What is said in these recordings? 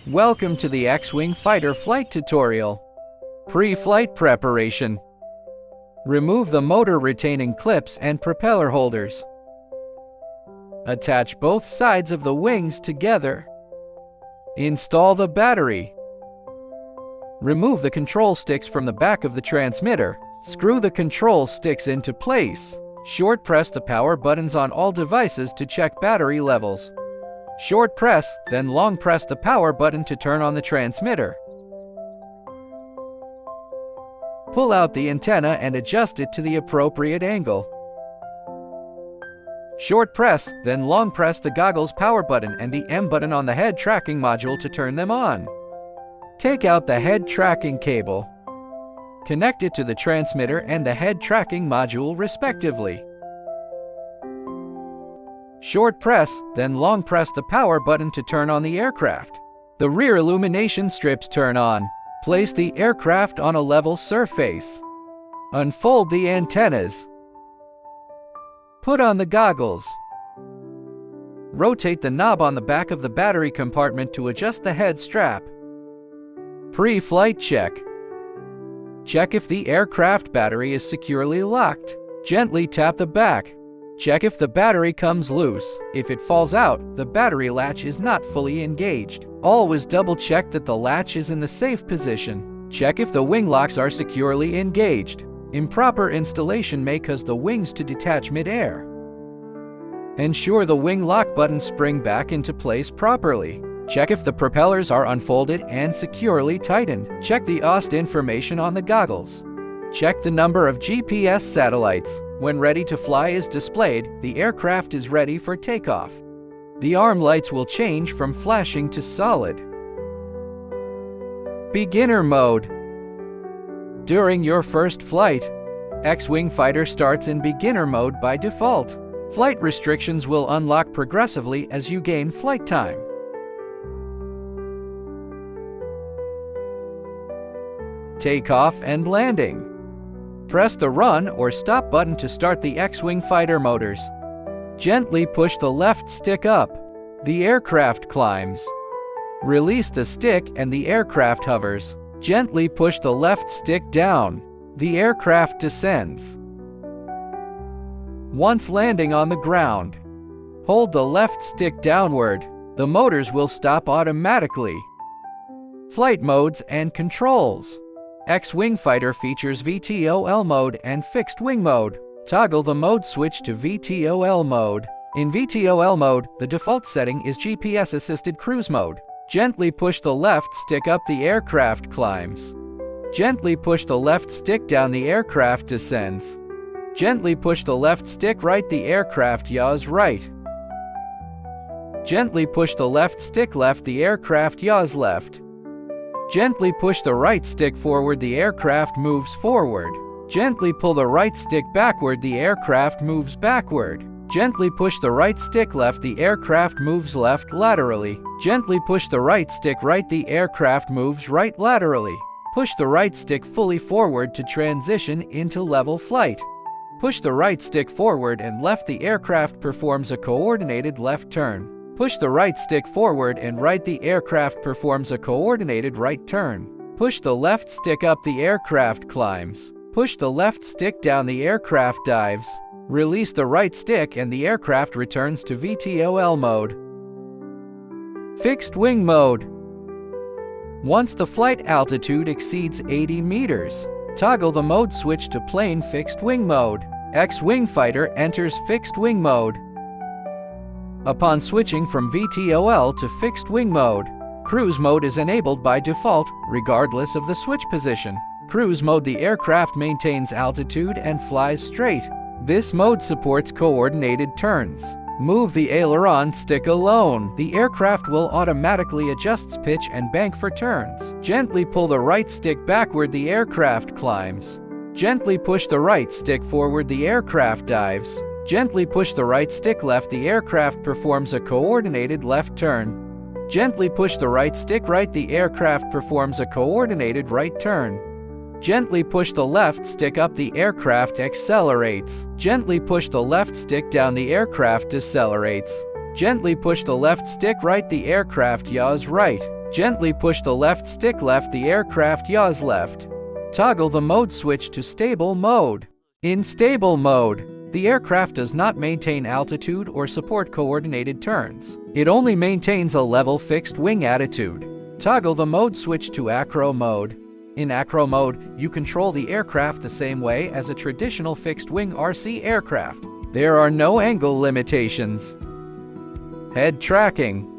Welcome to the X-Wing Fighter flight tutorial. Pre-flight preparation. Remove the motor retaining clips and propeller holders. Attach both sides of the wings together. Install the battery. Remove the control sticks from the back of the transmitter. Screw the control sticks into place. Short press the power buttons on all devices to check battery levels. Short press, then long press the power button to turn on the transmitter. Pull out the antenna and adjust it to the appropriate angle. Short press, then long press the goggles power button and the M button on the head tracking module to turn them on. Take out the head tracking cable. Connect it to the transmitter and the head tracking module respectively. Short press, then long press the power button to turn on the aircraft. The rear illumination strips turn on. Place the aircraft on a level surface. Unfold the antennas. Put on the goggles. Rotate the knob on the back of the battery compartment to adjust the head strap. Pre-flight check. Check if the aircraft battery is securely locked. Gently tap the back. Check if the battery comes loose. If it falls out, the battery latch is not fully engaged. Always double check that the latch is in the safe position. Check if the wing locks are securely engaged. Improper installation may cause the wings to detach mid-air. Ensure the wing lock buttons spring back into place properly. Check if the propellers are unfolded and securely tightened. Check the OST information on the goggles. Check the number of GPS satellites. When ready to fly is displayed, the aircraft is ready for takeoff. The arm lights will change from flashing to solid. Beginner mode. During your first flight, X-Wing Fighter starts in beginner mode by default. Flight restrictions will unlock progressively as you gain flight time. Takeoff and landing. Press the run or stop button to start the X-Wing Fighter motors. Gently push the left stick up. The aircraft climbs. Release the stick and the aircraft hovers. Gently push the left stick down. The aircraft descends. Once landing on the ground, hold the left stick downward. The motors will stop automatically. Flight modes and controls. X-Wing Fighter features VTOL mode and fixed wing mode. Toggle the mode switch to VTOL mode. In VTOL mode, the default setting is GPS-assisted cruise mode. Gently push the left stick up, the aircraft climbs. Gently push the left stick down, the aircraft descends. Gently push the left stick right, the aircraft yaws right. Gently push the left stick left, the aircraft yaws left. Gently push the right stick forward, the aircraft moves forward. Gently pull the right stick backward, the aircraft moves backward. Gently push the right stick left, the aircraft moves left laterally. Gently push the right stick right, the aircraft moves right laterally. Push the right stick fully forward to transition into level flight. Push the right stick forward and left, the aircraft performs a coordinated left turn. Push the right stick forward and right, the aircraft performs a coordinated right turn. Push the left stick up, the aircraft climbs. Push the left stick down, the aircraft dives. Release the right stick and the aircraft returns to VTOL mode. Fixed wing mode. Once the flight altitude exceeds 80 meters, toggle the mode switch to plain fixed wing mode. X-Wing Fighter enters fixed wing mode. Upon switching from VTOL to fixed wing mode, cruise mode is enabled by default, regardless of the switch position. Cruise mode, the aircraft maintains altitude and flies straight. This mode supports coordinated turns. Move the aileron stick alone. The aircraft will automatically adjust pitch and bank for turns. Gently pull the right stick backward, the aircraft climbs. Gently push the right stick forward, the aircraft dives. Gently push the right stick left, the aircraft performs a coordinated left turn. Gently push the right stick right, the aircraft performs a coordinated right turn. Gently push the left stick up, the aircraft accelerates. Gently push the left stick down, the aircraft decelerates. Gently push the left stick right, the aircraft yaws right. Gently push the left stick left, the aircraft yaws left. Toggle the mode switch to stable mode. In stable mode, the aircraft does not maintain altitude or support coordinated turns. It only maintains a level fixed wing attitude. Toggle the mode switch to acro mode. In acro mode, you control the aircraft the same way as a traditional fixed-wing RC aircraft. There are no angle limitations. Head tracking.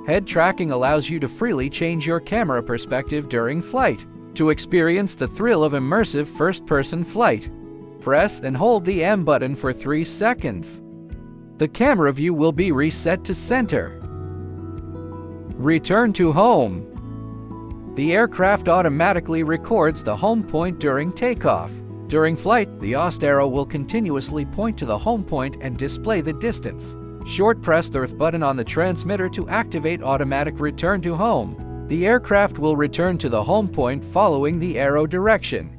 Head tracking allows you to freely change your camera perspective during flight. To experience the thrill of immersive first-person flight, press and hold the M button for 3 seconds. The camera view will be reset to center. Return to home. The aircraft automatically records the home point during takeoff. During flight, the AUST arrow will continuously point to the home point and display the distance. Short press the earth button on the transmitter to activate automatic return to home. The aircraft will return to the home point following the arrow direction.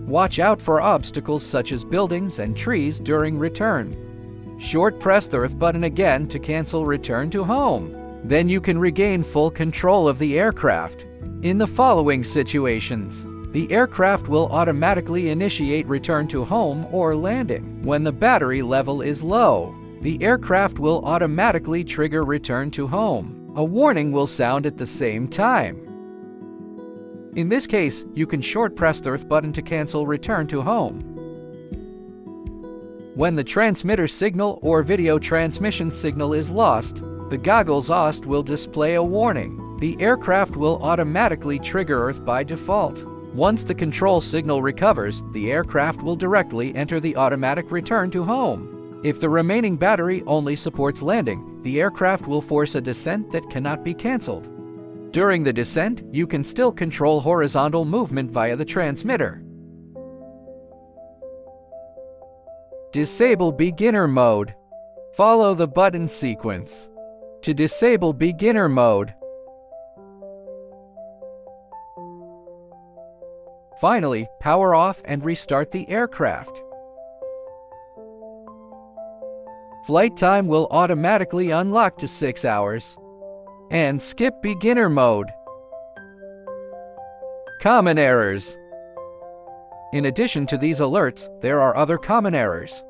Watch out for obstacles such as buildings and trees during return. Short press the earth button again to cancel return to home. Then you can regain full control of the aircraft. In the following situations, the aircraft will automatically initiate return to home or landing. When the battery level is low, the aircraft will automatically trigger return to home. A warning will sound at the same time. In this case, you can short press the earth button to cancel return to home. When the transmitter signal or video transmission signal is lost, the goggles AUST will display a warning. The aircraft will automatically trigger earth by default. Once the control signal recovers, the aircraft will directly enter the automatic return to home. If the remaining battery only supports landing, the aircraft will force a descent that cannot be canceled. During the descent, you can still control horizontal movement via the transmitter. Disable beginner mode. Follow the button sequence. To disable beginner mode, finally, power off and restart the aircraft. Flight time will automatically unlock to 6 hours. And skip beginner mode. Common errors. In addition to these alerts, there are other common errors.